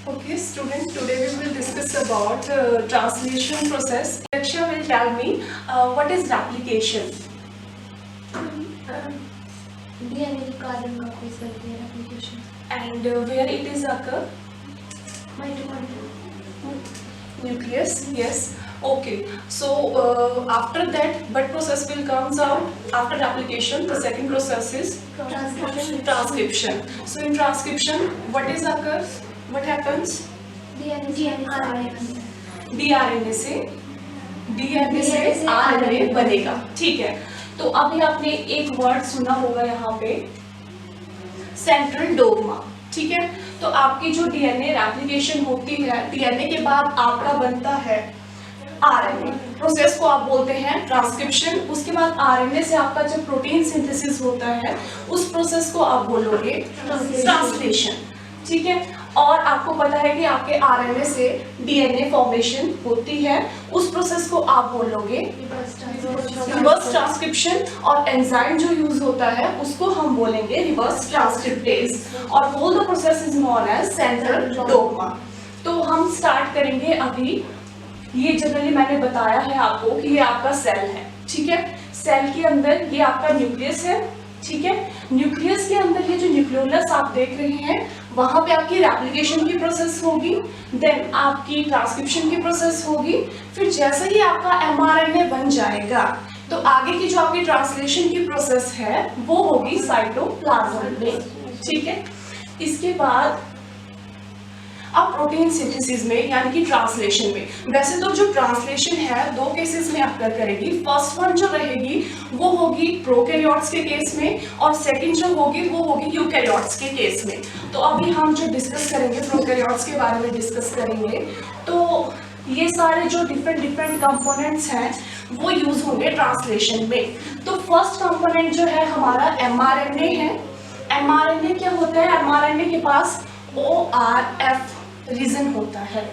Okay, student, today we will discuss about translation process. Laksha will tell me what is replication. DNA carbon copies like their application. And where it is occur? Mitochondria. Nucleus, yes. Okay, so after that, what process will comes out after replication? The second process is transcription. So in transcription, what is occurs? What happens? DNA से RNA बनेगा, ठीक है। तो अभी आपने एक word सुना होगा यहाँ पे सेंट्रल डोग्मा, ठीक है। तो आपकी जो डीएनए रेप्लिकेशन होती है, डीएनए के बाद आपका बनता है आरएनए, प्रोसेस को आप बोलते हैं ट्रांसक्रिप्शन। उसके बाद आरएनए से आपका जो प्रोटीन सिंथेसिस होता है, उस प्रोसेस को आप बोलोगे ट्रांसलेशन, ठीक है। और आपको पता है कि आपके आरएनए से डीएनए फॉर्मेशन होती है, उस प्रोसेस को आप बोलोगे रिवर्स ट्रांसक्रिप्शन। और एंजाइम जो यूज होता है उसको हम बोलेंगे रिवर्स ट्रांसक्रिप्टेज, और whole the process is known as central dogma. तो हम स्टार्ट करेंगे अभी। ये जनरली मैंने बताया है आपको कि ये आपका सेल है, ठीक है। सेल के अंदर ये आपका न्यूक्लियस है, ठीक है। न्यूक्लियस के अंदर ये जो न्यूक्लियोलस आप देख रहे हैं, वहां पे आपकी रेप्लिकेशन की प्रोसेस होगी, देन आपकी ट्रांसक्रिप्शन की प्रोसेस होगी। फिर जैसे ही आपका एमआरएनए बन जाएगा, तो आगे की जो आपकी ट्रांसलेशन की प्रोसेस है वो होगी साइटोप्लाज्म में, ठीक है। इसके बाद अब प्रोटीन सिंथेसिस में यानी कि ट्रांसलेशन में, वैसे तो जो ट्रांसलेशन है दो केसेस में अकर करेगी। फर्स्ट वन जो रहेगी वो होगी प्रोकैरियोट्स के केस में, और सेकंड जो होगी वो होगी यूकैरियोट्स के केस में। तो अभी हम जो डिस्कस करेंगे प्रोकैरियोट्स के बारे में डिस्कस करेंगे। तो ये सारे जो डिफरेंट कंपोनेंट्स हैं वो यूज होंगे ट्रांसलेशन में। तो फर्स्ट कंपोनेंट जो है हमारा एमआरएनए है। एमआरएनए क्या होता है? एमआरएनए के पास ORF रीजन होता है।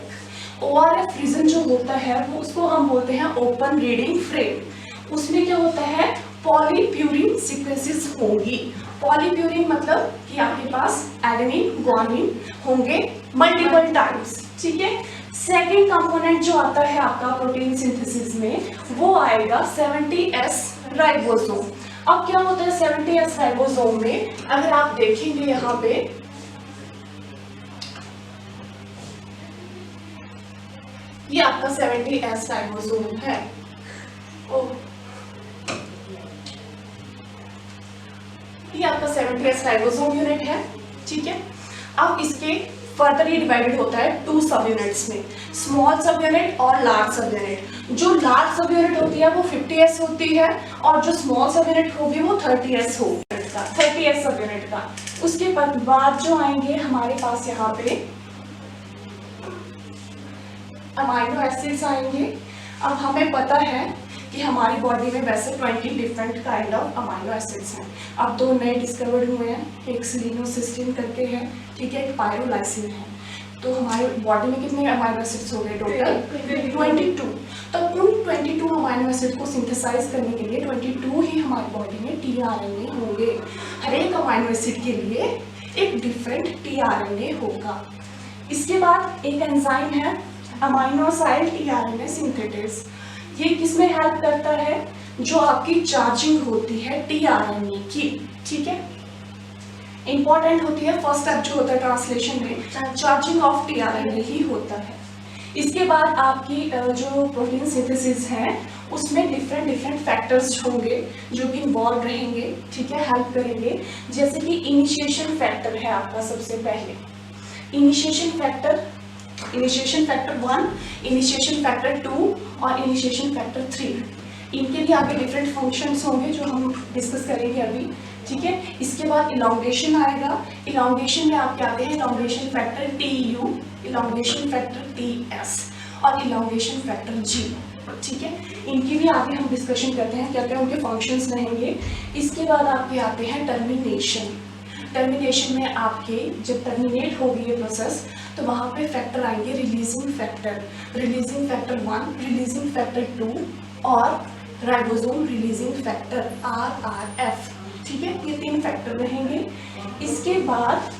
ORF रीजन जो होता है वो उसको हम बोलते हैं ओपन रीडिंग फ्रेम। उसमें क्या होता है? पॉलीप्यूरिन सीक्वेंसेस होंगी। पॉलीप्यूरिन मतलब कि आपके पास एडेनिन ग्वानिन होंगे मल्टीपल टाइम्स, ठीक है। सेकेंड कंपोनेंट जो आता है आपका प्रोटीन सिंथेसिस में वो आएगा 70S राइबोसोम। अब क्या होता है 70S राइबोसोम में? अगर आप देखेंगे यहाँ पे ये आपका 70S राइबोसोम है। ये आपका 70S राइबोसोम यूनिट है, ठीक है। अब इसके फर्दर ये डिवाइडेड होता है 2 सब यूनिट्स में, स्मॉल सब यूनिट और लार्ज सब यूनिट। जो लार्ज सब यूनिट होती है वो 50S होती है, और जो स्मॉल सब यूनिट होगी वो 30S होगी, 30S सब यूनिट का। उसके बाद जो आएंगे हमारे पास यहाँ पे अमाइनो एसिड्स आएंगे। अब हमें पता है कि हमारी बॉडी में वैसे 20 different kind of amino acids हैं। अब 2 नए डिस्कवर्ड हुए हैं, एक सिलिनोसिस्टीन करके है, ठीक है, एक पायरोलाइसिन है। तो हमारी बॉडी में कितने अमाइनो एसिड्स हो गए टोटल? 22। तो उन 22 अमाइनो एसिड को सिंथेसाइज करने के लिए 22 ही हमारी बॉडी में tRNA होंगे। हर एक अमाइनो एसिड के लिए एक डिफरेंट tRNA होगा। इसके बाद एक एंजाइम है अमाइनोसाइड tRNA सिंथेटेज। ये किसमें हेल्प करता है? जो आपकी चार्जिंग होती है tRNA की, ठीक है, इंपॉर्टेंट होती है। फर्स्ट स्टेप जो होता है ट्रांसलेशन में चार्जिंग ऑफ tRNA ही होता है। इसके बाद आपकी जो प्रोटीन सिंथेसिस है उसमें डिफरेंट फैक्टर्स होंगे जो कि इन्वॉल्व रहेंगे, ठीक है, हेल्प करेंगे। जैसे कि इनिशिएशन फैक्टर है आपका सबसे पहले, इनिशिएशन फैक्टर 1, इनिशिएशन फैक्टर 2 और इनिशिएशन फैक्टर 3। इनके भी आगे डिफरेंट फंक्शंस होंगे जो हम डिस्कस करेंगे अभी, ठीक है। इसके बाद इलॉन्गेशन आएगा। इलॉन्गेशन में आपके आते हैं elongation factor TU, elongation factor TS और इलॉन्गेशन फैक्टर G, ठीक है। इनकी भी आगे हम डिस्कशन करते हैं क्या क्या उनके फंक्शंस रहेंगे। इसके बाद आपके आते हैं टर्मिनेशन। टर्मिनेशन में आपके जब टर्मिनेट होगी ये प्रोसेस तो वहाँ पे फैक्टर आएंगे रिलीजिंग फैक्टर 1, रिलीजिंग फैक्टर 2 और राइबोसोम रिलीजिंग फैक्टर RRF, ठीक है। ये 3 फैक्टर रहेंगे। इसके बाद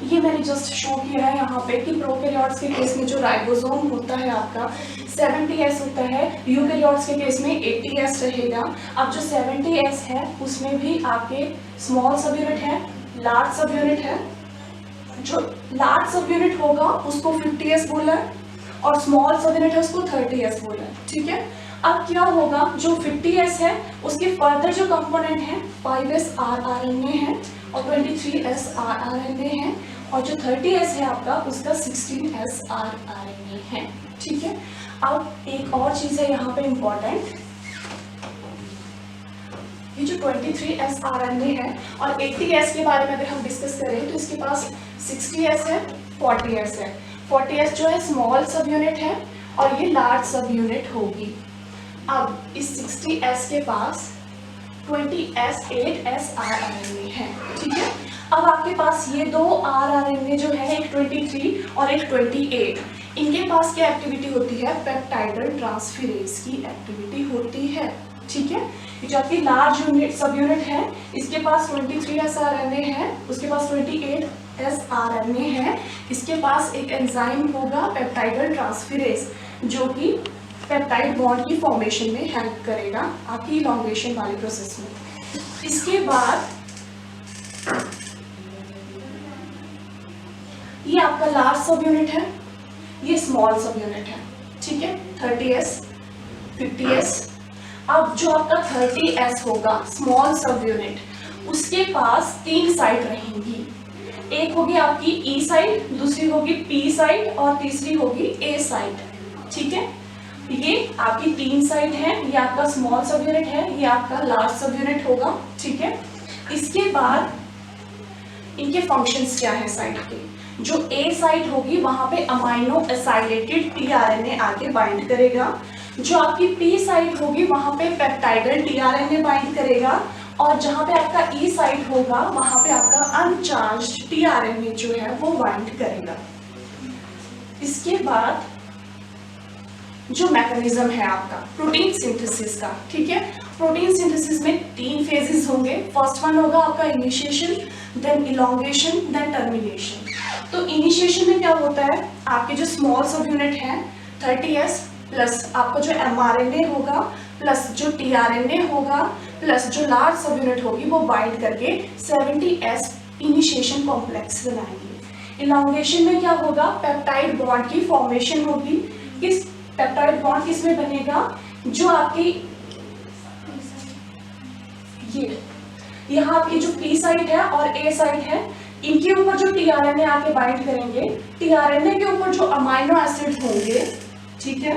ये मैंने जस्ट शो किया है यहाँ पे कि प्रोकैरियोट्स के केस में जो राइबोसोम होता है आपका 70S होता है, यूकैरियोट्स के केस में 80S रहेगा। अब जो 70S है उसमें भी आपके स्मॉल सब यूनिट है, लार्ज सब यूनिट है। जो लार्ज सब यूनिट होगा उसको 50S बोला है और स्मॉल सब यूनिट है उसको 30S बोला है, ठीक है। अब क्या होगा, जो 50S है उसके फर्दर जो कंपोनेंट है 5S rRNA है और 23S rRNA है और जो 30S है आपका उसका 16S rRNA है, ठीक है। अब एक और चीज़ है यहाँ पे इम्पॉर्टेंट, ये जो 23S rRNA है और 80S के बारे में अगर हम डिस्कस करें तो इसके पास 60S है, 40S है। 40S जो है स्मॉल सब यूनिट है और ये लार्ज सब यूनिट होगी। अब इस 60S के पास 20S 8S rRNA है, ठीक है। अब आपके पास ये दो rRNA जो है, एक 23 और एक 28, इनके पास क्या एक्टिविटी होती है, पेप्टाइडल ट्रांसफेरेज की एक्टिविटी होती है, ठीक है। जो आपकी लार्ज यूनिट सब यूनिट है इसके पास 23S rRNA है, उसके पास 28S rRNA है, इसके पास एक एंजाइम होगा पेप्टाइडल ट्रांसफेरेज जो कि पेप्टाइड बॉन्ड की फॉर्मेशन में हेल्प करेगा आपकी इलॉन्गेशन वाले प्रोसेस में। इसके बाद ये आपका लार्ज सब यूनिट है, ये स्मॉल सब यूनिट है, ठीक है, 30S 50S। अब जो आपका 30S होगा स्मॉल सब यूनिट, उसके पास 3 साइट रहेंगी, एक होगी आपकी E साइट, दूसरी होगी P साइट और तीसरी होगी A साइट, ठीक है। ये आपकी 3 साइट है, ये आपका स्मॉल सब यूनिट है, ये आपका लार्ज सब यूनिट होगा, ठीक है। इसके बाद इनके फंक्शंस क्या है साइट के, जो A साइट होगी वहां पे अमाइनो एसाइलेटेड tRNA आके बाइंड करेगा, जो आपकी P साइट होगी वहां पे पेप्टाइडल tRNA बाइंड करेगा और जहां पे आपका E साइट होगा वहां पे आपका अनचार्ज्ड tRNA जो है वो बाइंड करेगा। इसके बाद जो मैकेनिज्म है आपका प्रोटीन सिंथेसिस का, ठीक है। प्रोटीन सिंथेसिस में 3 फेजेस होंगे। फर्स्ट वन होगा आपका initiation, then elongation, then termination. तो इनिशिएशन में क्या होता है, आपके जो स्मॉल सब यूनिट है 30S प्लस आपका जो mRNA होगा प्लस जो tRNA होगा प्लस जो लार्ज सब यूनिट होगी वो बाइंड करके 70S इनिशिएशन कॉम्प्लेक्स बनाएंगे। इलॉन्गेशन में क्या होगा, पेप्टाइड बॉन्ड की फॉर्मेशन होगी। किस पेप्टाइड बॉन्ड किसमें बनेगा, जो आपकी ये यहाँ आपकी जो P साइट है और A साइट है इनके ऊपर जो tRNA आके बाइंड करेंगे, tRNA के ऊपर जो अमाइनो एसिड होंगे, ठीक है,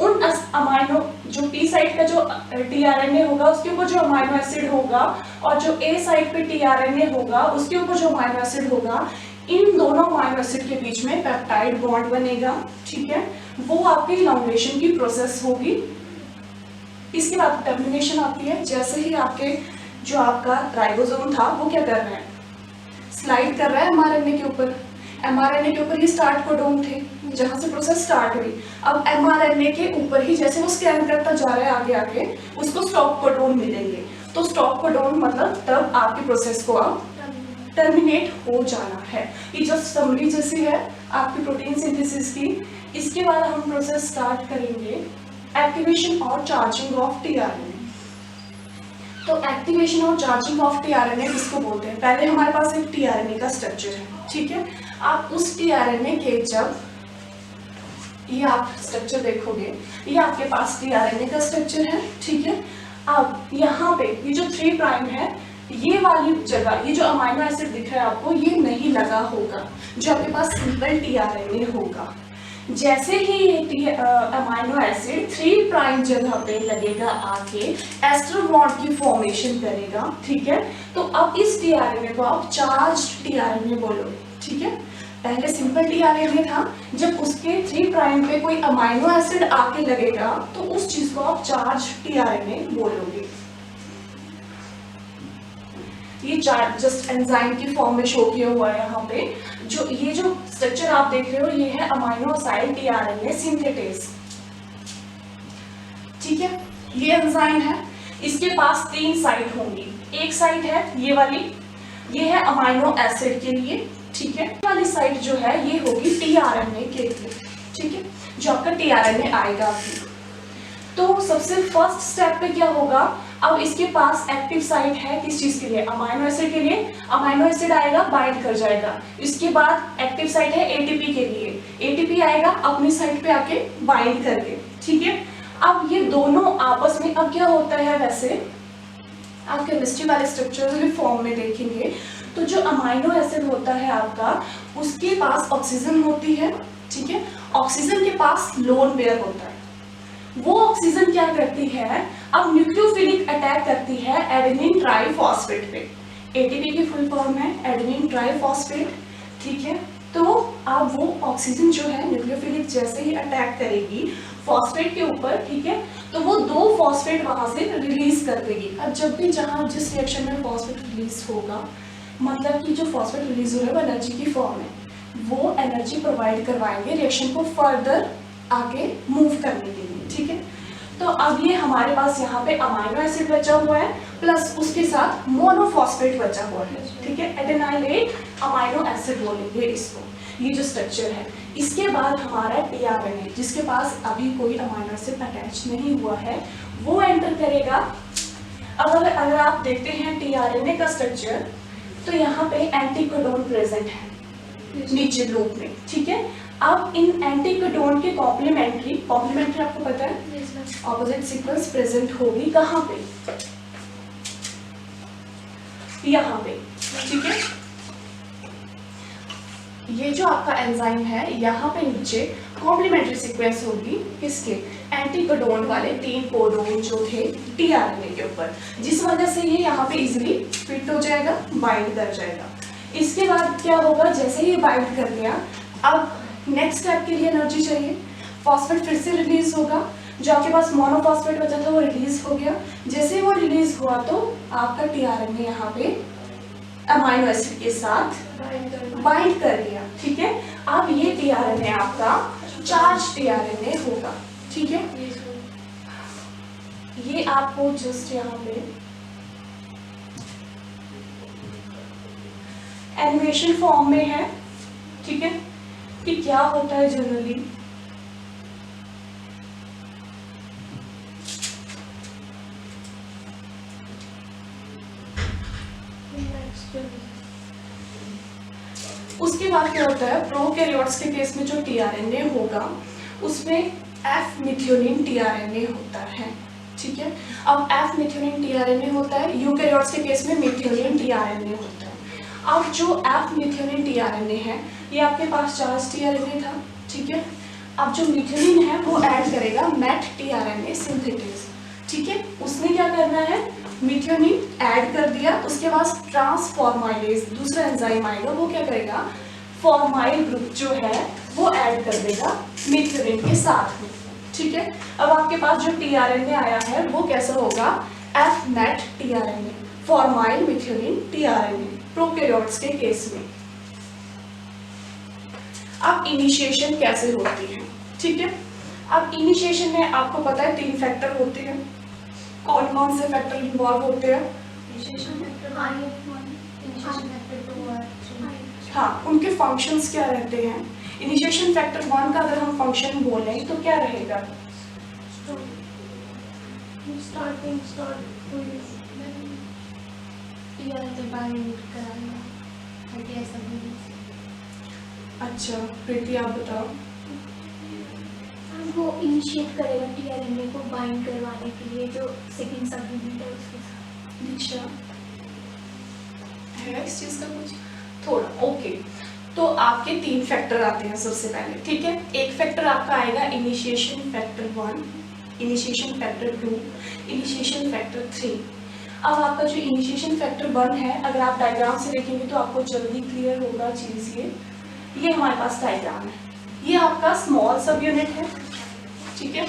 उन अमाइनो जो P साइट का जो tRNA होगा उसके ऊपर जो अमाइनो एसिड होगा और जो A साइट पे tRNA होगा उसके ऊपर जो अमाइनो एसिड होगा, इन दोनों अमाइनो एसिड के बीच में पेप्टाइड बॉन्ड बनेगा, ठीक है। वो आपकी इलॉन्गेशन की प्रोसेस होगी। इसके बाद टर्मिनेशन आती है, जैसे ही आपके जो आपका राइबोसोम था वो क्या कर रहा है, स्लाइड कर रहा है mRNA के ऊपर। mRNA के ऊपर ये स्टार्ट कोडोन थे जहां से प्रोसेस स्टार्ट हुई। अब mRNA के ऊपर ही जैसे वो स्कैन करता जा रहा है आगे आगे उसको स्टॉप कोडोन मिलेंगे। तो स्टॉप कोडोन मतलब तब आपकी प्रोसेस को अब टर्मिनेट हो जाना है। ये जस्ट समरी जैसी है आपकी प्रोटीन सिंथेसिस की। इसके बाद हम प्रोसेस स्टार्ट करेंगे एक्टिवेशन और चार्जिंग ऑफ tRNA। तो एक्टिवेशन और चार्जिंग ऑफ tRNA किसको बोलते हैं, पहले हमारे पास एक tRNA का स्ट्रक्चर है, ठीक है। आप उस tRNA के जब ये आप स्ट्रक्चर देखोगे, ये आपके पास tRNA का स्ट्रक्चर है, ठीक है। अब यहाँ पे ये जो 3 प्राइम है, ये वाली जगह ये जो अमाइनो एसिड दिख रहा है आपको ये नहीं लगा होगा, जो आपके पास सिंपल tRNA होगा। जैसे ही ये अमाइनो एसिड 3 प्राइम जगह पे लगेगा आके एस्टर बॉन्ड की फॉर्मेशन करेगा, ठीक है। तो अब इस tRNA को आप चार्ज्ड tRNA बोलोगे, ठीक है। पहले सिंपल tRNA था, जब उसके 3 प्राइम पे कोई अमाइनो एसिड आके लगेगा तो उस चीज को आप चार्ज्ड tRNA बोलोगे। ये जस्ट एंजाइम की फॉर्म में शो किया हुआ है यहाँ पे। जो ये जो स्ट्रक्चर आप देख रहे हो ये है अमाइनो एसिड tRNA सिंथेटेज, ठीक है। ये एंजाइम है, इसके पास 3 साइट होंगी। एक साइट है ये वाली, ये है अमाइनो एसिड के लिए, ठीक है। वाली साइड जो है ये होगी टीआरएनए के लिए, ठीक है, जो आपका टीआरएनए आएगा अभी। तो सबसे फर्स्ट स्टेप पे क्या होगा, अब इसके पास एक्टिव साइट है किस चीज के लिए, अमाइनो एसिड के लिए। अमाइनो एसिड आएगा, बाइंड कर जाएगा। इसके बाद एक्टिव साइट है एटीपी के लिए, एटीपी आएगा अपनी साइट पे आके बाइंड करके, ठीक है। अब ये दोनों आपस में अब क्या होता है, वैसे आप केमिस्ट्री वाले स्ट्रक्चरल फॉर्म में देखेंगे तो जो अमाइनो एसिड होता है आपका, उसके पास ऑक्सीजन होती है, ठीक है। ऑक्सीजन के पास लोन पेयर होता है। वो ऑक्सीजन क्या करती है, अब न्यूक्लियोफिलिक अटैक करती है एडेनिन ट्राइफॉस्फेट पे। एटीपी की फुल फॉर्म है एडेनिन ट्राइफॉस्फेट, ठीक है। तो अब वो ऑक्सीजन जो है न्यूक्लियोफिलिक जैसे ही अटैक करेगी फॉस्फेट के ऊपर, ठीक है, तो वो 2 फॉस्फेट वहां से रिलीज कर देगी। अब जब भी जहां जिस रिएक्शन में फॉस्फेट रिलीज होगा, मतलब कि जो फॉस्फेट रिलीज हो रहा है वो एनर्जी की फॉर्म है, वो एनर्जी प्रोवाइड करवाएंगे रिएक्शन को फर्दर आगे मूव करने के लिए, ठीक है। तो अब ये हमारे पास यहाँ पे अमाइनो एसिड बचा हुआ है प्लस उसके साथ मोनोफॉस्फेट बचा हुआ है, ठीक है। एडेनाइलेट अमाइनो एसिड बोलेंगे इसको, ये जो स्ट्रक्चर है। इसके बाद हमारा टीआरएनए जिसके पास अभी कोई अमाइनो एसिड अटैच नहीं हुआ है वो एंटर करेगा। अब अगर आप देखते हैं टीआरएनए का स्ट्रक्चर, तो यहाँ पे एंटीकोडोन प्रेजेंट है नीचे लूप में, ठीक है। अब इन एंटीकोडोन के कॉम्प्लीमेंट्री आपको पता है ऑपोजिट सीक्वेंस प्रेजेंट होगी कहाँ पे, यहाँ पे, ठीक है। ये जो आपका एंजाइम है यहाँ पे नीचे कॉम्प्लीमेंट्री सीक्वेंस होगी किसके, एंटीकोडोन वाले 3 कोडोन जो थे टीआरएनए के ऊपर, जिस वजह से ये यहाँ पे इजीली फिट हो जाएगा, बाइंड कर जाएगा। इसके बाद क्या होगा, जैसे ही बाइंड कर लिया, अब नेक्स्ट स्टेप के लिए एनर्जी चाहिए, फॉस्फेट फिर से रिलीज होगा, जो आपके पास मोनोफॉस्फेट बचा था वो रिलीज हो गया। जैसे वो रिलीज हुआ तो आपका टीआरएनए यहाँ पे अमाइनो एसिड के साथ बाइंड कर लिया, ठीक है। अब ये टीआरएनए आपका चार्ज टीआरएनए होगा, ठीक है। ये आपको जस्ट यहाँ पे एनिमेशन फॉर्म में है, ठीक है, कि क्या होता है जनरली। उसके बाद क्या होता है, प्रोकैरियोट्स के केस में जो टीआरएनए होगा उसमें एफ मिथ्योनिन टीआरएनए होता है, ठीक है। अब एफ मिथ्योनिन टीआरएनए होता है, यूकैरियोट्स के केस में मिथ्योनिन टीआरएनए होता है। अब जो एफ मिथ्योनिन टीआरएनए है ये आपके पास चार्ज टीआरएनए था, ठीक है। अब जो मिथ्योनिन है वो ऐड करेगा मेट टीआरएनए सिंथेटिस, ठीक है। उसने क्या करना है, मिथ्योनिन ऐड कर दिया, उसके बाद ट्रांसफॉर्माइलेज दूसरा एंजाइम आएगा, वो क्या करेगा, फॉर्माइल ग्रुप जो है वो ऐड कर देगा मिथ्योनिन के साथ में, ठीक है। अब आपके पास जो टीआरएनए आया है वो कैसा होगा, F net tRNA, formyl methionine tRNA prokaryotes के केस में। अब इनिशिएशन कैसे होती है, ठीक है। अब इनिशिएशन में आपको पता है 3 फैक्टर होते हैं, कौन कौन से फैक्टर इन्वॉल्व होते हैं, हाँ, उनके फंक्शंस क्या रहते हैं। इनिशिएशन फैक्टर 1 का अगर हम फंक्शन बोलें तो क्या रहेगा, अच्छा प्रीति आप बताओ। वो इनिशिएट करेगा टीआरएनए को बाइंड करवाने के लिए जो सेकंड सब यूनिट है उसके साथ। अच्छा है इस चीज का कुछ थोड़ा ओके। तो आपके 3 फैक्टर आते हैं सबसे पहले, ठीक है। एक फैक्टर आपका आएगा initiation factor 1, initiation factor 2, initiation factor 3। अब आपका जो इनिशिएशन फैक्टर 1 है, अगर आप डायग्राम से देखेंगे तो आपको जल्दी क्लियर होगा चीज। ये हमारे पास डायग्राम है, ये आपका स्मॉल सब यूनिट है, ठीक है।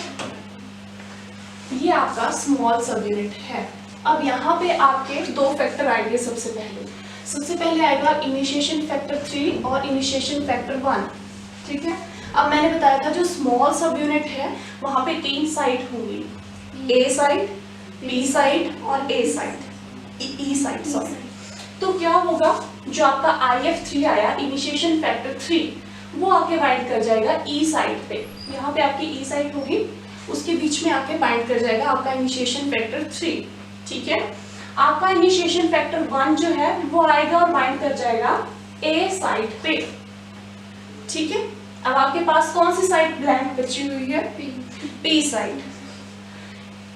ये आपका स्मॉल सब यूनिट है। अब यहाँ पे आपके 2 फैक्टर आएंगे सबसे पहले आएगा इनिशिएशन फैक्टर 3 और इनिशिएशन फैक्टर 1, ठीक है। अब मैंने बताया था जो स्मॉल सब यूनिट है वहाँ पे 3 साइट होंगी, ए साइट, बी साइट और ए साइट, ई साइट सॉरी। तो क्या होगा, जो आपका IF3 आया इनिशिएशन फैक्टर 3, वो आके बाइंड कर जाएगा ई साइट पे। यहाँ पे आपकी ई साइट होगी, उसके बीच में आके बाइंड कर जाएगा आपका इनिशिएशन फैक्टर 3। ठीक है, आपका इनिशिएशन फैक्टर 1 जो है वो आएगा और बाइंड कर जाएगा ए साइट पे। ठीक है, अब आपके पास कौन सी साइट ब्लैंक बची हुई है, पी साइट।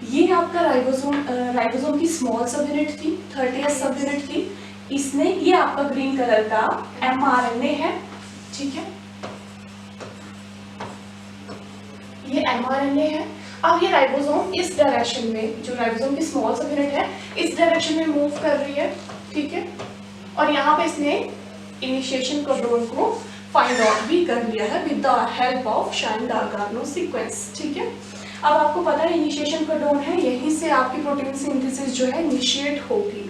ये आपका राइबोसोम की स्मॉल सब यूनिट थी, 30th सब यूनिट थी। इसने, ये आपका ग्रीन कलर का mRNA है। ठीक है, ये mRNA है। अब ये राइबोसोम इस डायरेक्शन में, जो राइबोसोम की स्मॉल सब यूनिट है, इस डायरेक्शन में मूव कर रही है। ठीक है, और यहाँ पे इसने इनिशिएशन कोडोन को फाइंड आउट भी कर लिया है with the help of Shine Dalgarno sequence. ठीक है, अब आपको पता है इनिशिएशन कोडोन है, यहीं से आपकी प्रोटीन सिंथेसिस जो है इनिशिएट होगी।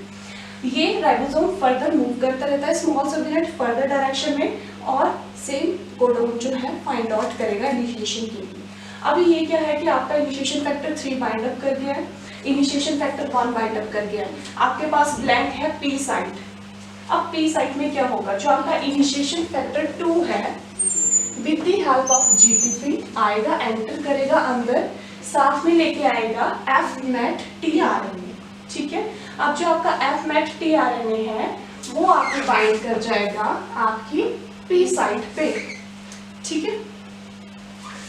ये राइबोसोम फर्दर मूव करता रहता है स्मॉल सब यूनिट फर्दर डायरेक्शन में, और सेम कोडोन जो है फाइंड आउट करेगा इनिशिएशन के लिए। अभी ये क्या है कि आपका इनिशिएशन फैक्टर 3 बाइंड अप कर दिया है, इनिशिएशन फैक्टर 1 बाइंड अप कर दिया है, आपके पास ब्लैंक है पी साइट। अब पी साइट में क्या होगा, जो आपका इनिशिएशन फैक्टर 2 है with the help of GTP आएगा, एंटर करेगा अंदर, साथ में लेके आएगा F-MET tRNA। ठीक है, अब जो आपका F-MET tRNA है वो आपको बाइंड कर जाएगा आपकी पी साइट पे। ठीक है,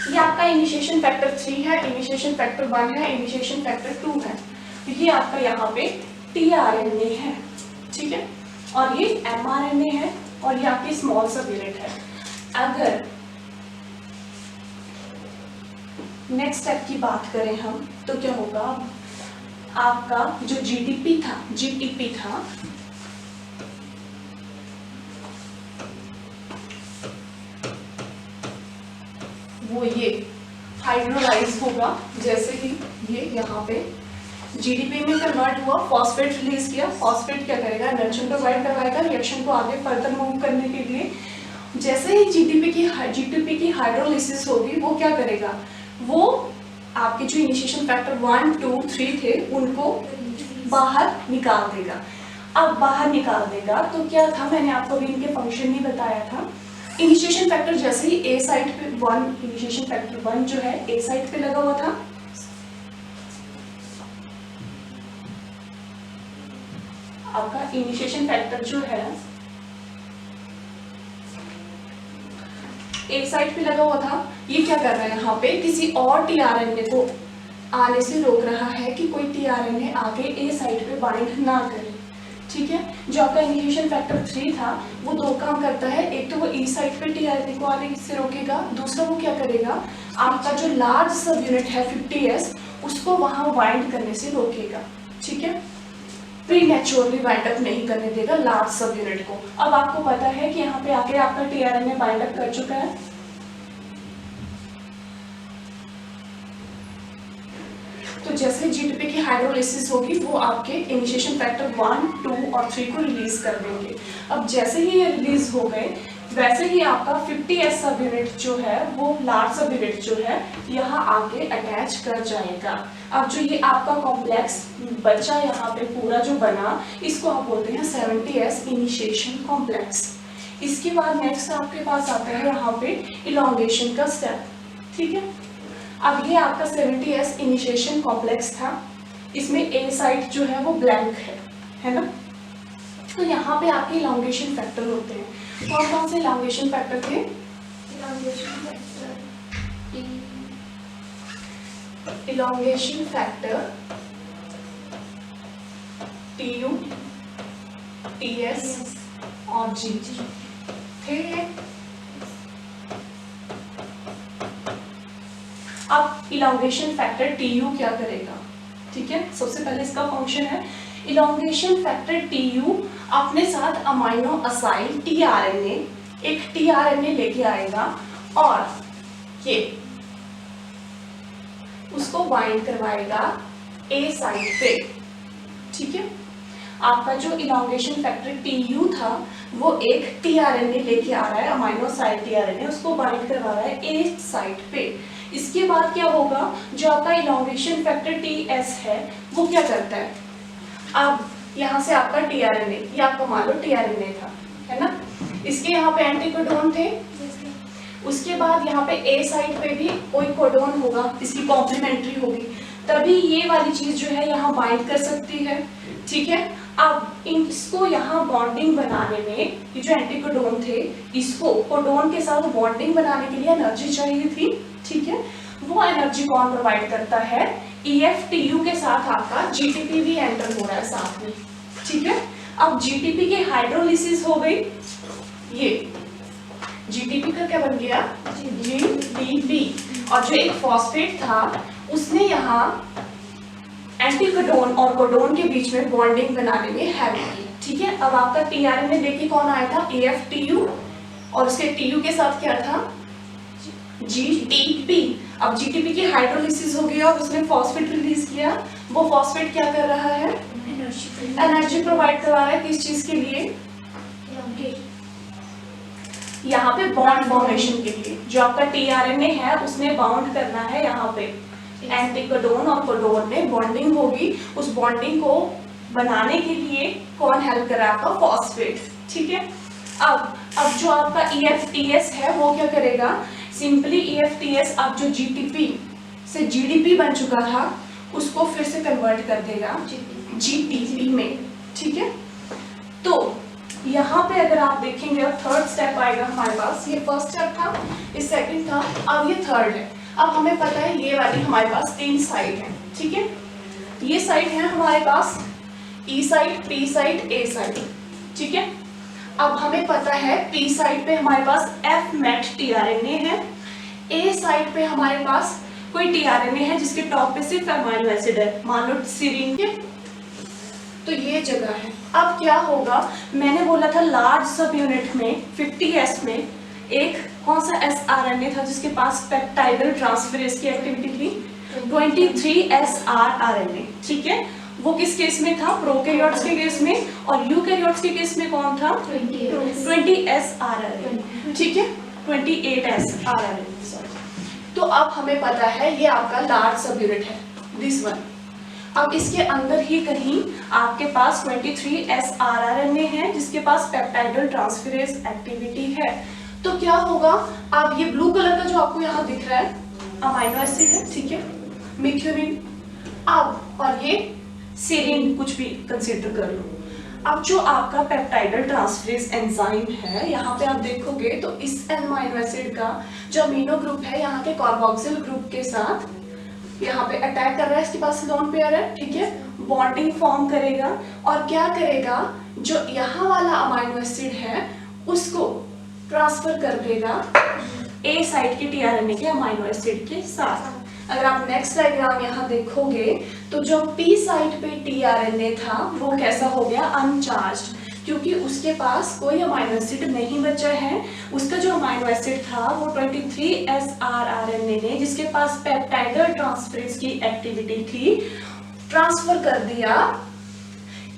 ये आपका इनिशिएशन फैक्टर 3 है, इनिशिएशन फैक्टर 1 है, इनिशिएशन फैक्टर 2 है। ये आपका यहाँ पे tRNA है। ठीक है, और ये mRNA है, और ये आपकी स्मॉल सब यूनिट है। अगर नेक्स्ट स्टेप की बात करें हम, तो क्या होगा, आपका जो GTP था वो ये हाइड्रोलाइज होगा। जैसे ही ये यहाँ पे GTP में कन्वर्ट हुआ, फॉस्फेट रिलीज किया, फॉस्फेट क्या करेगा, एनर्जी प्रोवाइड करवाएगा रिएक्शन को आगे फर्दर मूव करने के लिए। जैसे ही GTP की हाइड्रोलिसिस होगी, वो क्या करेगा, वो आपके जो इनिशिएशन फैक्टर 1, 2, 3 थे उनको बाहर निकाल देगा। अब बाहर निकाल देगा तो क्या था, मैंने आपको अभी इनके फंक्शन नहीं बताया था। इनिशिएशन फैक्टर जैसे ही ए साइट पे 1, इनिशिएशन फैक्टर 1 जो है ए साइट पे लगा हुआ था, आपका इनिशिएशन फैक्टर जो है ए साइट पे लगा हुआ था। ये क्या कर रहा है, यहाँ पे किसी और tRNA को आने से रोक रहा है कि कोई tRNA आगे ए साइट पे बाइंड ना करे। ठीक है, जो आपका इनिशिएशन फैक्टर 3 था वो 2 काम करता है, एक तो वो ई साइट पे tRNA को आने से रोकेगा, दूसरा वो क्या करेगा, आपका जो लार्ज सब यूनिट है 50S उसको वहाँ बाइंड करने से रोकेगा। ठीक है, प्रीमेच्योरली बाइंड अप नहीं करने देगा लार्ज सब यूनिट को। अब आपको पता है कि यहाँ पे आके आपका tRNA बाइंड अप कर चुका है। तो जैसे GTP की हाइड्रोलिसिस होगी वो आपके इनिशिएशन फैक्टर 1, 2 और 3 को रिलीज कर देंगे। अब जैसे ही ये रिलीज हो गए, वैसे ही आपका 50S सब यूनिट जो है वो लार्ज सब यूनिट जो है यहाँ आके अटैच कर जाएगा। अब जो ये आपका कॉम्प्लेक्स बचा यहाँ पे पूरा जो बना, इसको आप बोलते हैं 70S इनिशिएशन कॉम्प्लेक्स। इसके बाद नेक्स्ट आपके पास आता है यहाँ पे इलॉन्गेशन का स्टेप। ठीक है, अब ये आपका 70S इनिशिएशन कॉम्प्लेक्स था, इसमें ए साइट जो है वो ब्लैंक है ना। तो यहाँ पे आपके इलॉन्गेशन फैक्टर होते हैं। कौन कौन से इलॉन्गेशन फैक्टर थे, इलॉन्गेशन फैक्टर TU, TS और G थे। अब इलॉन्गेशन फैक्टर TU क्या करेगा, ठीक है, सबसे पहले इसका फंक्शन है इलॉन्गेशन फैक्टर TU अपने साथ अमाइनो असाइल tRNA, एक tRNA लेके आएगा और ये उसको बाइंड करवाएगा ए साइट पे। ठीक है, आपका जो इलॉन्गेशन फैक्टर TU था वो एक tRNA लेके आ रहा है, अमाइनो असाइल tRNA, उसको बाइंड करवा रहा है ए साइट पे। इसके बाद क्या होगा, जो आपका इलॉन्गेशन फैक्टर TS है वो क्या करता है, अब यहाँ से आपका टीआरएनए, ये आपका मान लो टीआरएनए था, है ना। इसके यहाँ पे एंटीकोडोन थे, उसके बाद यहाँ पे ए साइड पे भी कोई कोडोन होगा, इसकी कॉम्प्लीमेंट्री होगी, तभी ये वाली चीज जो है यहाँ बाइंड कर सकती है, ठीक है। अब इसको यहाँ बॉन्डिंग बनाने में, ये जो एंटीकोडोन थे, इसको कोडोन के साथ बॉन्डिंग बनाने के लिए एनर्जी चाहिए थी, ठीक है। वो एनर्जी कौन प्रोवाइड करता है, EFTU के साथ आपका GTP भी एंटर हो रहा है साथ में, ठीक है। अब GTP की हाइड्रोलिसिस हो गई, ये GTP का क्या बन गया, GTP, और जो एक फॉस्फेट था उसने यहाँ एंटीकोडोन और कोडोन के बीच में बॉन्डिंग बनाने में हेल्प की, ठीक है। अब आपका टीआरएनए देखिए कौन आया था, AFTU, और उसके TU के साथ क्या था, GTP। अब GTP की हाइड्रोलिसिस हो गई और उसने फॉस्फेट रिलीज किया, वो फॉस्फेट क्या कर रहा है, एनर्जी प्रोवाइड करवा रहा है, किस चीज के लिए, यहाँ पे बॉन्ड फॉर्मेशन के लिए। जो आपका टीआरएनए है उसने बाउंड करना है, यहाँ पे एंटीकोडोन और कोडोन में बॉन्डिंग होगी, उस बॉन्डिंग को बनाने के लिए कौन हेल्प कर रहा है, आपका फॉस्फेट, ठीक है। अब जो आपका EFTS है वो क्या करेगा, सिंपली EFTS अब जो GTP से GDP बन चुका था उसको फिर से कन्वर्ट कर देगा GTP में, ठीक है। तो यहाँ पे अगर आप देखेंगे अब थर्ड स्टेप आएगा हमारे पास, ये फर्स्ट स्टेप था, ये सेकंड था, अब ये थर्ड है। अब हमें पता है ये वाली हमारे पास 3 साइड है, ठीक है। ये साइड है हमारे पास E side, P side, A side, ठीक है। अब हमें पता है P साइड पे हमारे पास F-MET टीआरएनए है, A साइड पे हमारे पास कोई टीआरएनए है जिसके टॉप पे सिर्फ अमीनो एसिड है, मान लो सीरीन के, तो ये जगह है। अब क्या होगा, मैंने बोला था लार्ज सब यूनिट में 50S में एक कौन सा sRNA था जिसके पास पेप्टाइडल ट्रांसफेरेज की एक्टिविटी थी, 23SRRNA, ठीक है। वो किस केस में था, प्रोकैरियोट्स के केस में, और यूकैरियोट्स के केस में कौन था, 20SRRNA, ठीक है, 28SRRNA, तो अब हमें पता है ये आपका लार्ज सब यूनिट है, दिस वन। अब इसके अंदर ही कहीं आपके पास 23SRRNA है जिसके पास पेप्टाइडल ट्रांसफेरेज एक्टिविटी है, तो क्या होगा, अब ये ब्लू कलर का जो आपको यहाँ दिख रहा है अमीनो एसिड है, ठीक है, मिथ्योनिन, अब और ये सेरीन कुछ भी कंसीडर कर लो। अब जो आपका पेप्टाइडल ट्रांसफेरेज एंजाइम है, यहाँ पे आप देखोगे तो इस अमीनो एसिड का जो अमीनो ग्रुप है यहाँ के कार्बोक्सिल ग्रुप के साथ यहाँ पे अटैक कर रहा है, इसके पास लोन पेयर है, ठीक है, बॉन्डिंग फॉर्म करेगा, और क्या करेगा, जो यहाँ वाला अमीनो एसिड है उसको ट्रांसफर कर देगा A साइड के टीआरएनए के अमीनो एसिड के साथ। अगर आप नेक्स्ट डायग्राम यहाँ देखोगे तो जो P साइड पे टीआरएनए था वो कैसा हो गया, अनचार्ज्ड, क्योंकि उसके पास कोई अमीनो एसिड नहीं बचा है। उसका जो अमीनो एसिड था वो 23SRRNA ने, जिसके पास पेप्टाइडल ट्रांसफेरेज की एक्टिविटी थी, ट्रांसफर कर दिया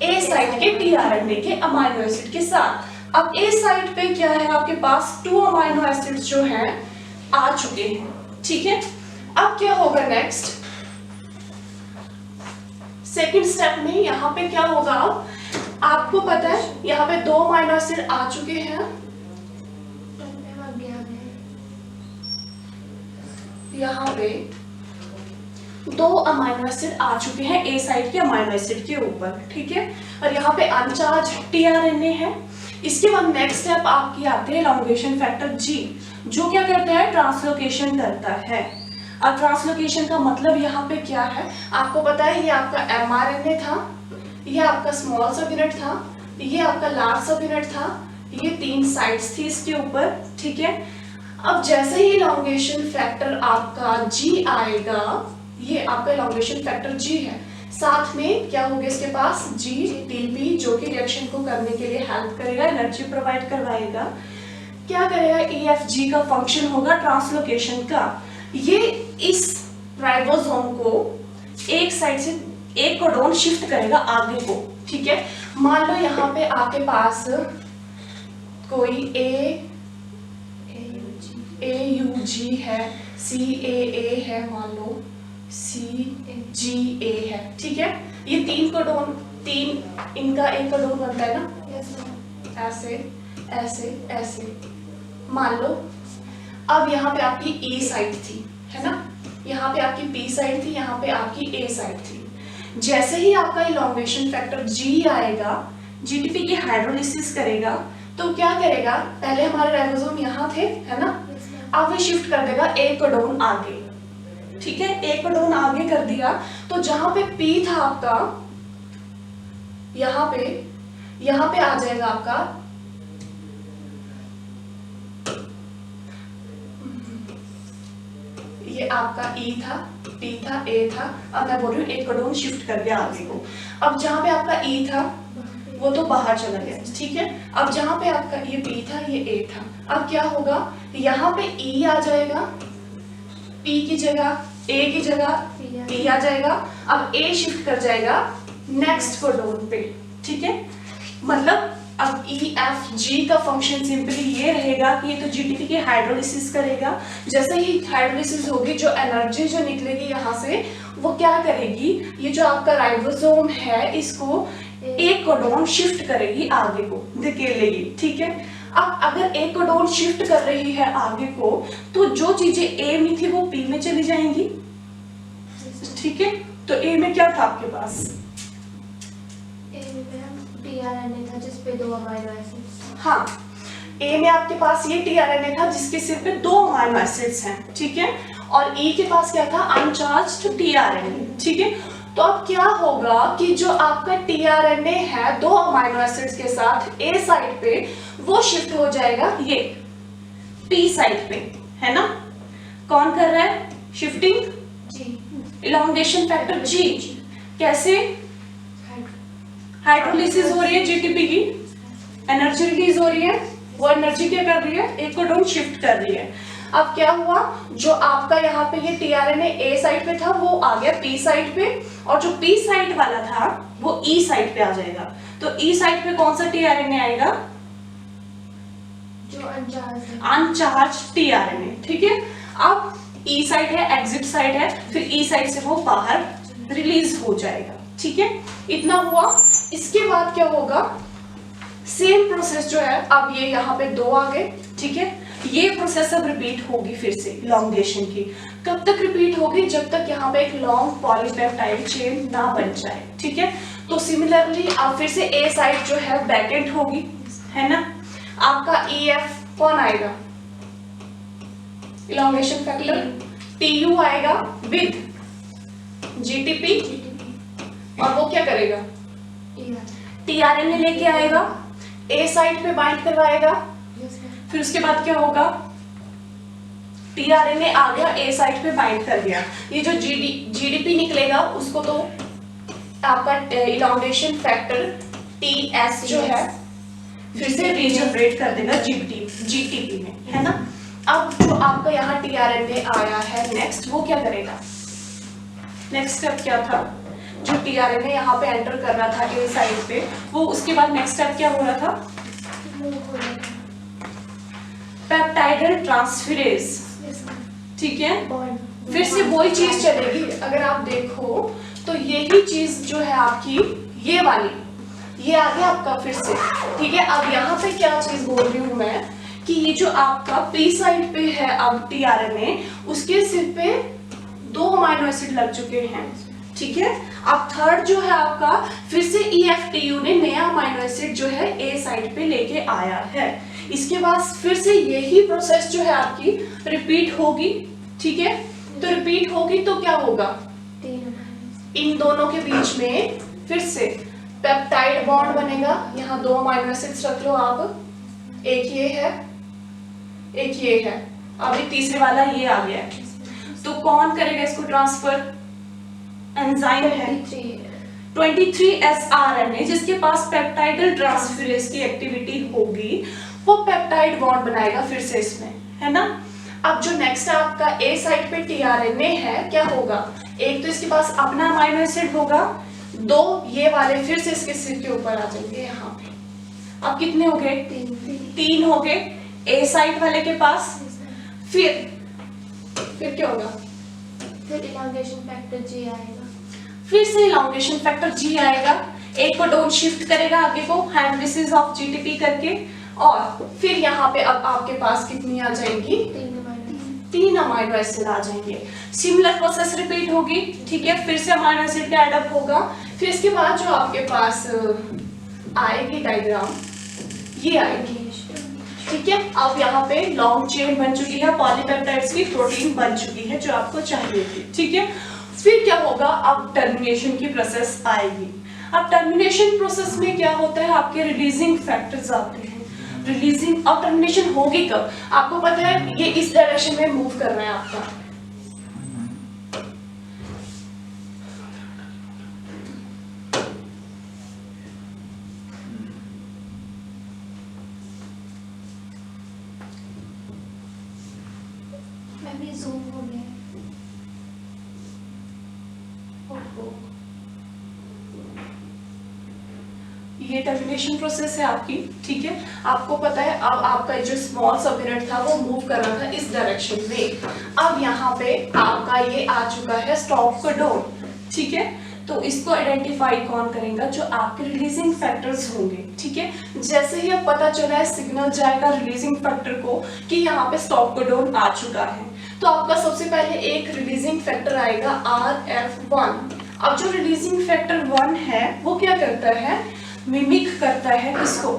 A साइड के टीआरएनए के अमीनो एसिड के साथ। अब A साइड पे क्या है, आपके पास 2 अमीनो एसिड्स जो हैं आ चुके हैं, ठीक है। अब क्या होगा नेक्स्ट, सेकंड स्टेप में यहाँ पे क्या होगा, आपको पता है यहाँ पे 2 अमीनो एसिड आ चुके हैं, यहाँ पे 2 अमीनो एसिड आ चुके हैं A साइड के अमीनो एसिड के ऊपर, ठीक है, और यहाँ पे अनचार्ज टीआरएनए है। इसके बाद नेक्स्ट स्टेप आपकी आती है एलोंगेशन फैक्टर G, जो क्या करता है, ट्रांसलोकेशन करता है। अब ट्रांसलोकेशन का मतलब यहाँ पे क्या है, आपको पता है ये आपका mRNA था, ये आपका स्मॉल सब यूनिट था, ये आपका लार्ज सब यूनिट था, ये 3 साइड्स थी इसके ऊपर, ठीक है। अब जैसे ही एलोंगेशन फैक्टर आपका G आएगा, ये आपका एलोंगेशन फैक्टर G है, साथ में क्या होगा इसके पास GTP, जो कि रिएक्शन को करने के लिए हेल्प करेगा, एनर्जी प्रोवाइड करवाएगा। क्या करेगा, EFG का फंक्शन होगा ट्रांसलोकेशन का, ये इस राइबोसोम को एक साइड से एक कोडोन शिफ्ट करेगा आगे को, ठीक है। मान लो यहाँ पे आपके पास कोई AUG है, CAA है, मान लो CGA है, ठीक है, ये 3 कोडोन तीन इनका एक कोडोन बनता है ना, यस मैम। ऐसे ऐसे ऐसे। मान लो अब यहाँ पे आपकी ए साइड थी, है ना, यहाँ पे आपकी बी साइड थी, यहाँ पे आपकी ए साइड थी। जैसे ही आपका इलॉन्गेशन फैक्टर जी आएगा, जीटीपी की हाइड्रोलिसिस करेगा, तो क्या करेगा, पहले हमारे राइबोसोम यहाँ थे, है ना, अब ये शिफ्ट कर देगा एक कोडोन आगे, ठीक है, एक कोडोन आगे कर दिया, तो जहां पे पी था आपका, यहाँ पे आ जाएगा आपका ये आपका ई था, पी था, ए था, अब मैं बोल रही हूँ एक कोडोन शिफ्ट कर दिया आगे को। अब जहां पे आपका ई था वो तो बाहर चला गया, ठीक है, अब जहां पे आपका ये पी था, ये ए था, अब क्या होगा, यहाँ पे ई आ जाएगा, पी की जगह ए की जगह पी आ जाएगा, अब ए शिफ्ट कर जाएगा नेक्स्ट कोडोन पे, ठीक है, मतलब अब ई एफ जी का फंक्शन सिंपली ये रहेगा कि ये तो जीटीपी की हाइड्रोलिसिस करेगा, जैसे ही हाइड्रोलिसिस होगी जो एनर्जी जो निकलेगी यहाँ से वो क्या करेगी, ये जो आपका राइबोसोम है इसको एक कोडोन शिफ्ट करेगी आगे को, धकेलेगी, ठीक है। अब अगर एक कोडोन शिफ्ट कर रही है आगे को, तो जो चीजें ए में थी वो पी में चली जाएंगी, ठीक है। तो ए में क्या था आपके पास, टीआरएनए था जिसपे 2 अमीनो एसिड्स। हाँ, ए में आपके पास ये टीआरएनए था जिसके सिर पे 2 अमीनो एसिड्स हैं, ठीक है, और ई के पास क्या था, अनचार्ज्ड टीआरएनए, ठीक है। तो अब क्या होगा कि जो आपका टीआरएनए है 2 अमीनो एसिड्स के साथ ए साइड पे, वो शिफ्ट हो जाएगा ये पी साइड पे, है ना। कौन कर रहा है शिफ्टिंग, जी, इलॉन्गेशन फैक्टर जी। कैसे, हाइड्रोलिसिस हो रही है जीटीपी की, एनर्जी रिलीज हो रही है, वो एनर्जी क्या कर रही है, एक कोडोन शिफ्ट कर रही है। अब क्या हुआ, जो आपका यहाँ पे ये टीआरएनए ए साइड पे था वो आ गया पी साइड पे, और जो पी साइड वाला था वो ई साइड पे आ जाएगा। तो ई साइड पे कौन सा टीआरएनए आएगा, जो अनचार्ज टीआरएनए, ठीक है। अब ई साइड है, एग्जिट साइड है, फिर ई साइड से वो बाहर रिलीज हो जाएगा, ठीक है। इतना हुआ, इसके बाद क्या होगा, सेम प्रोसेस जो है, अब ये यहाँ पे 2 आ गए, ठीक है, ये प्रोसेस अब रिपीट होगी फिर से इलॉन्गेशन की। कब तक रिपीट होगी, जब तक यहाँ पे एक लॉन्ग पॉलीपेप्टाइड चेन ना बन जाए, ठीक है। तो सिमिलरली अब फिर से ए साइड जो है बैकेंड होगी, है ना। आपका ई एफ कौन आएगा, इलॉन्गेशन फैक्टर टीयू आएगा विद जीटीपी, और वो क्या करेगा, टीआरएनए लेके आएगा, ए साइड पे बाइंड करवाएगा, फिर उसके बाद क्या होगा, टीआरएनए आ गया ए साइड पे बाइंड कर दिया, ये जो जीडीपी निकलेगा उसको तो आपका इलॉन्गेशन फैक्टर टीएस जो है फिर से रीजनरेट कर देगा जीटीपी में, है ना। अब जो आपका यहाँ टीआरएनए आया है नेक्स्ट, वो क्या करेगा, नेक्स्ट स्टेप क्या था, जो टीआरएनए यहाँ पे एंटर कर रहा था ए साइड पे, वो उसके बाद नेक्स्ट स्टेप क्या हो रहा था, पेप्टाइडल ट्रांसफेरेज, ठीक है। फिर से वही चीज चलेगी, अगर आप देखो तो यही चीज जो है आपकी ये वाली, ये आ गया आपका फिर से, ठीक है। अब यहाँ पे क्या चीज बोल रही हूँ मैं, कि ये जो आपका पी साइड पे है अब टीआरएनए, उसके सिर पे 2 अमीनो एसिड लग चुके हैं, ठीक है। अब थर्ड जो है आपका फिर से EFTU ने नया अमीनो एसिड जो है ए साइड पे लेके आया है। इसके बाद फिर से यही प्रोसेस जो है आपकी रिपीट होगी, ठीक है। तो रिपीट होगी तो क्या होगा, इन दोनों के बीच में फिर से पेप्टाइड बॉन्ड बनेगा, यहाँ 2 अमीनो एसिड्स रख लो आप, एक ये है एक ये है, अभी तीसरे वाला ये आ गया है, तो कौन करेगा इसको ट्रांसफर, एंजाइम है 23S RNA जिसके पास पेप्टाइडल ट्रांसफेरेज की एक्टिविटी होगी, वो पेप्टाइड बॉन्ड बनाएगा फिर से इसमें, है ना। अब जो नेक्स्ट आपका ए साइड पे टीआरएनए है, क्या होगा, एक तो इसके पास अपना अमीनो एसिड होगा, 2 ये वाले फिर से इसके सिर के ऊपर आ जाएंगे यहाँ पे। अब कितने हो गए, 3 हो गए ए साइड वाले के पास। फिर क्या होगा, फिर इलॉन्गेशन फैक्टर जी आएगा, फिर से इलॉन्गेशन फैक्टर जी आएगा। एक कोडोन शिफ्ट करेगा आगे को हाइड्रोलिसिस ऑफ जीटीपी करके, और फिर यहाँ पे अब आपके पास कितनी आ जाएंगी, 3 अमाइनो एसिड आ जाएंगे। सिमिलर प्रोसेस रिपीट होगी, ठीक है, फिर से अमाइनो एसिड का एडअप होगा। फिर इसके बाद जो आपके पास आएगी डायग्राम, ये आएगी, ठीक है। अब यहाँ पे लॉन्ग चेन बन चुकी है, पॉलीपेप्टाइड्स की प्रोटीन बन चुकी है जो आपको चाहिए थी, ठीक है। फिर क्या होगा, अब टर्मिनेशन की प्रोसेस आएगी। अब टर्मिनेशन प्रोसेस में क्या होता है, आपके रिलीजिंग फैक्टर्स आते हैं। रिलीजिंग, अब टर्मिनेशन होगी कब, आपको पता है, ये इस डायरेक्शन में मूव कर रहा है आपका, जूम हो गया। ये टर्मिनेशन प्रोसेस है आपकी, ठीक है। आपको पता है अब आपका जो स्मॉल सब यूनिट था वो मूव कर रहा था इस डायरेक्शन में। अब यहाँ पे आपका ये आ चुका है स्टॉप कोडोन, ठीक है। तो इसको आइडेंटिफाई कौन करेगा, जो आपके रिलीजिंग फैक्टर्स होंगे, ठीक है। जैसे ही अब पता चला है, सिग्नल जाएगा रिलीजिंग फैक्टर को कि यहाँ पे स्टॉप कोडोन आ चुका है, तो आपका सबसे पहले एक रिलीजिंग फैक्टर आएगा RF1। अब जो रिलीजिंग फैक्टर 1 है वो क्या करता है, मिमिक करता है किसको,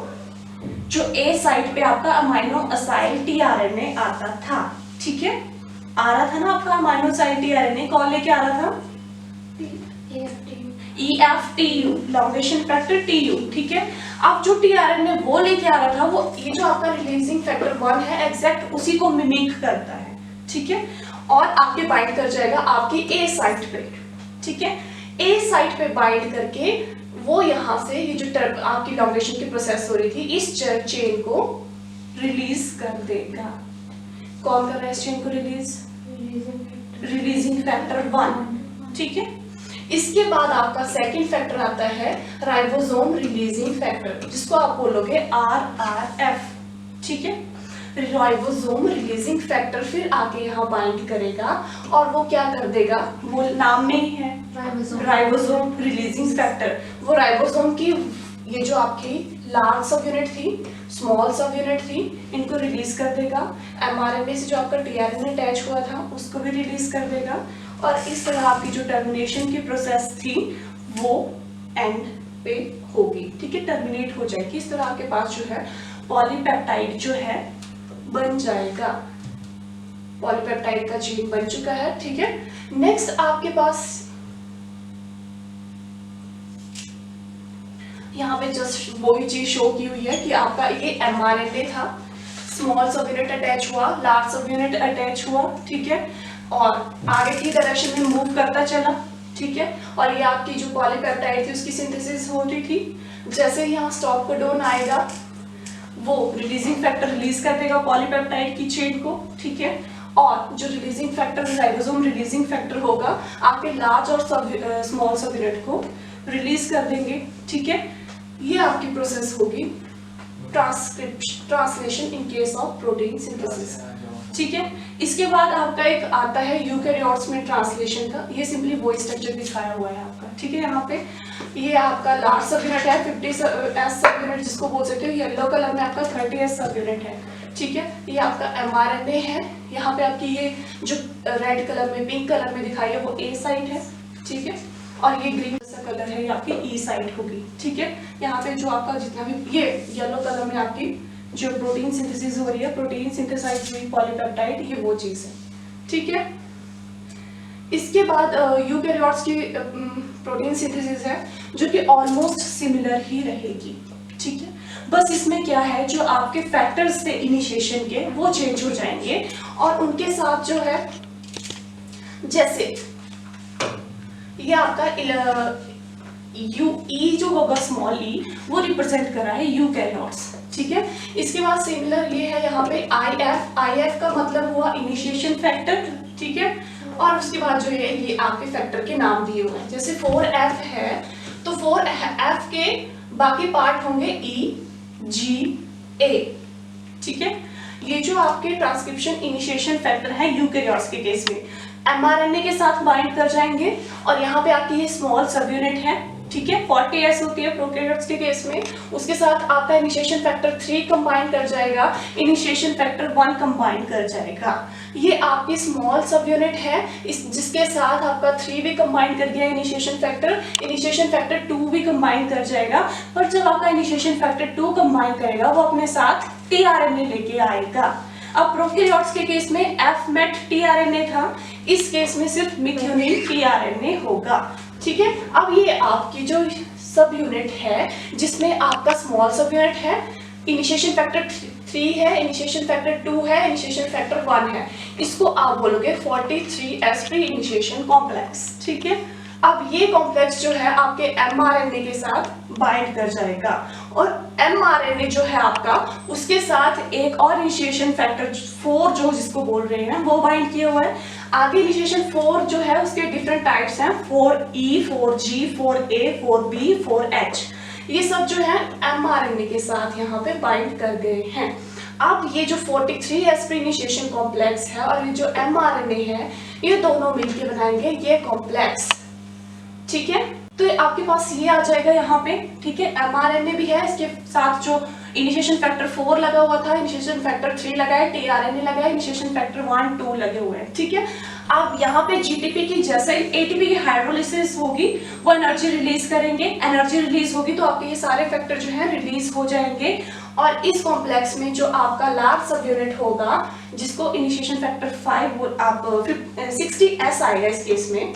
जो ए साइट पे आपका अमाइनो असाइल tRNA आता था, ठीक है। आ रहा था ना आपका अमाइनो असाइल tRNA, कौन लेके आ रहा था, EFTU, लॉन्गेशन फैक्टर TU, ठीक है। अब जो tRNA वो लेके आ रहा था, वो ये जो आपका रिलीजिंग फैक्टर 1 है एग्जैक्ट उसी को मिमिक करता है, ठीक है, और आपके बाइंड कर जाएगा आपकी ए साइट पे, ठीक है। ए साइट पे बाइंड करके वो यहाँ से ये जो आपकी लॉन्गेशन की प्रोसेस हो रही थी, इस चेन को रिलीज कर देगा। कौन कर रहा है इस चेन को रिलीज, रिलीजिंग फैक्टर 1, ठीक है। इसके बाद आपका सेकंड फैक्टर आता है राइबोसोम रिलीजिंग फैक्टर, जिसको आप बोलोगे RRF, ठीक है। राइबोसोम रिलीजिंग फैक्टर फिर आके यहाँ बाइंड करेगा और वो क्या कर देगा, वो नाम में ही है राइबोसोम रिलीजिंग फैक्टर। वो राइबोसोम की ये जो आपकी लार्ज सब यूनिट थी, स्मॉल सब यूनिट थी, इनको रिलीज कर देगा। mRNA से जो आपका tRNA अटैच हुआ था उसको भी रिलीज कर देगा, और इस तरह आपकी जो टर्मिनेशन की प्रोसेस थी वो एंड पे होगी, ठीक है, टर्मिनेट हो जाएगी। इस तरह आपके पास जो है पॉलीपेप्टाइड जो है बन जाएगा। पॉलीपेप्टाइड का चेन बन चुका है, ठीक है। नेक्स्ट आपके पास यहाँ पे जस्ट वो ही चीज शो की हुई है कि आपका ये mRNA था, स्मॉल सब यूनिट अटैच हुआ, लार्ज सब यूनिट अटैच हुआ, ठीक है, और आगे की डायरेक्शन में मूव करता चला, ठीक है। और ये आपकी जो पॉलीपेप्टाइड थी उसकी सिंथेसिस हो रही थी। जैसे ही यहाँ स्टॉप कोडोन आएगा, वो रिलीजिंग फैक्टर रिलीज कर देगा पॉलीपेप्टाइड की चेन को, ठीक है। और जो releasing factor ribosome releasing factor होगा, आपके लार्ज और स्मॉल सब यूनिट को रिलीज कर देंगे, ठीक है। ये आपकी प्रोसेस होगी translation in case of protein synthesis, ठीक है। इसके बाद आपका एक आता है यूकैरियोट्स में ट्रांसलेशन का, ये सिंपली वो स्ट्रक्चर दिखाया हुआ है आपका, ठीक है। यहाँ पे ये आपका लार्ज सब यूनिट है 50S सब यूनिट जिसको बोल सकते हो, येलो कलर में आपका 30S सब यूनिट है, ठीक है। ये आपका mRNA है, यहाँ पे आपकी ये जो रेड कलर में पिंक कलर में दिखाई है वो A साइट है, ठीक है, और ये ग्रीन सा कलर है ये आपकी E साइट होगी, ठीक है। यहाँ पे जो आपका जितना भी ये येलो कलर में आपकी जो प्रोटीन सिंथेसिस हो रही है, प्रोटीन सिंथेसाइज हुई पॉलीपेप्टाइड, ये वो चीज है, ठीक है। इसके बाद यूकैरियोट्स की प्रोटीन सिंथेसिस है जो कि ऑलमोस्ट सिमिलर ही रहेगी, ठीक है। बस इसमें क्या है, जो आपके फैक्टर्स थे इनिशिएशन के वो चेंज हो जाएंगे, और उनके साथ जो है, जैसे ये आपका ई जो होगा स्मॉल ई, वो रिप्रेजेंट कर रहा है यूकैरियोट्स, ठीक है। इसके बाद सिमिलर ये है यहाँ पे IF का मतलब हुआ इनिशिएशन फैक्टर, ठीक है। और उसके बाद जो है ये आपके फैक्टर के नाम दिए हुए हैं, जैसे 4F है तो 4F के बाकी पार्ट होंगे EGA, ठीक है। ये जो आपके ट्रांसक्रिप्शन इनिशिएशन फैक्टर है यूकैरियोट्स के केस में mRNA के साथ बाइंड कर जाएंगे, और यहाँ पे आपकी ये स्मॉल सब यूनिट है, ठीक है, 40S होती है प्रोकैरियोट्स के केस में, उसके साथ आपका इनिशिएशन फैक्टर 3 कंबाइन कर जाएगा, इनिशिएशन फैक्टर 1 कंबाइन कर जाएगा। ये आपकी स्मॉल सब यूनिट है, इस जिसके साथ आपका 3 भी कंबाइन कर गया इनिशिएशन फैक्टर 2 भी कंबाइन कर जाएगा। पर जब आपका इनिशिएशन फैक्टर 2 कंबाइन करेगा वो अपने साथ टीआरएनए लेके आएगा। अब प्रोकैरियोट्स के केस में एफ-मेट टीआरएनए था, इस केस में सिर्फ मिथ्योनिन टीआरएनए होगा। ठीक है, अब ये आपकी जो सब यूनिट है जिसमें आपका स्मॉल सब यूनिट है, इनिशिएशन फैक्टर 3 है, इनिशिएशन फैक्टर 2 है, इनिशिएशन फैक्टर 1 है, इसको आप बोलोगे 43S प्री इनिशिएशन कॉम्प्लेक्स। ठीक है, अब ये कॉम्प्लेक्स जो है आपके एमआरएनए के साथ बाइंड कर जाएगा और एमआरएनए जो है आपका उसके साथ एक और इनिशिएशन फैक्टर 4 जो जिसको बोल रहे हैं वो बाइंड किया हुआ है। आगे इनिशिएशन 4 जो है उसके डिफरेंट टाइप्स हैं, 4E, 4G, 4A, 4B, 4H, ये सब जो है एमआरएनए के साथ यहाँ पे बाइंड कर गए हैं। अब ये जो 43S प्री इनिशिएशन कॉम्प्लेक्स है और ये जो एमआरएनए है ये दोनों मिलके बनाएंगे ये कॉम्प्लेक्स। ठीक है, तो आपके पास ये आ जाएगा यहाँ पे। ठीक है, एमआरएनए भी है, इसके साथ जो इनिशिएशन फैक्टर 4 लगा हुआ था, इनिशिएशन फैक्टर 3 लगा है, टीआरएनए लगा है, इनिशिएशन फैक्टर 1, 2 लगे हुए हैं। ठीक है, अब यहाँ पे जीटीपी की जैसे एटीपी की हाइड्रोलिसिस होगी वो एनर्जी रिलीज करेंगे, एनर्जी रिलीज होगी तो आपके ये सारे फैक्टर जो है रिलीज हो जाएंगे और इस कॉम्प्लेक्स में जो आपका लार्ज सब यूनिट होगा जिसको इनिशिएशन फैक्टर 5 आप 60S आएगा इस केस में।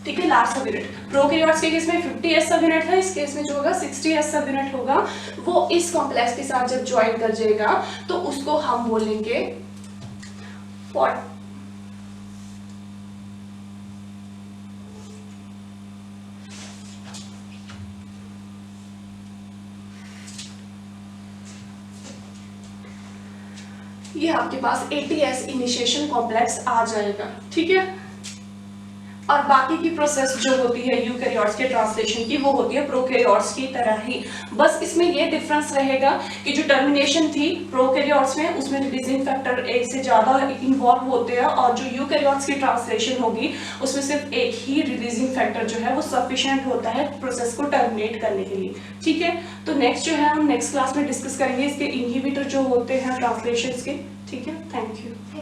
ठीक है, लार्ज सब यूनिट प्रोकैरियोट्स के केस में 50S सब यूनिट था, इस केस में जो होगा 60S सब यूनिट होगा, वो इस कॉम्प्लेक्स के साथ जब ज्वाइन कर जाएगा तो उसको हम बोलेंगे ये आपके पास 80S इनिशिएशन कॉम्प्लेक्स आ जाएगा। ठीक है, और बाकी की प्रोसेस जो होती है यूकैरियोट्स के ट्रांसलेशन की वो होती है प्रोकैरियोट्स की तरह ही, बस इसमें ये डिफरेंस रहेगा कि जो टर्मिनेशन थी प्रोकैरियोट्स में उसमें रिलीजिंग फैक्टर 1 से ज़्यादा इन्वॉल्व होते हैं और जो यूकैरियोट्स की ट्रांसलेशन होगी उसमें सिर्फ एक ही रिलीजिंग फैक्टर जो है वो सफिशिएंट होता है प्रोसेस को टर्मिनेट करने के लिए। ठीक है, तो नेक्स्ट जो है हम नेक्स्ट क्लास में डिस्कस करेंगे इसके इनहिबिटर जो होते हैं ट्रांसलेशन के। ठीक है, थैंक यू।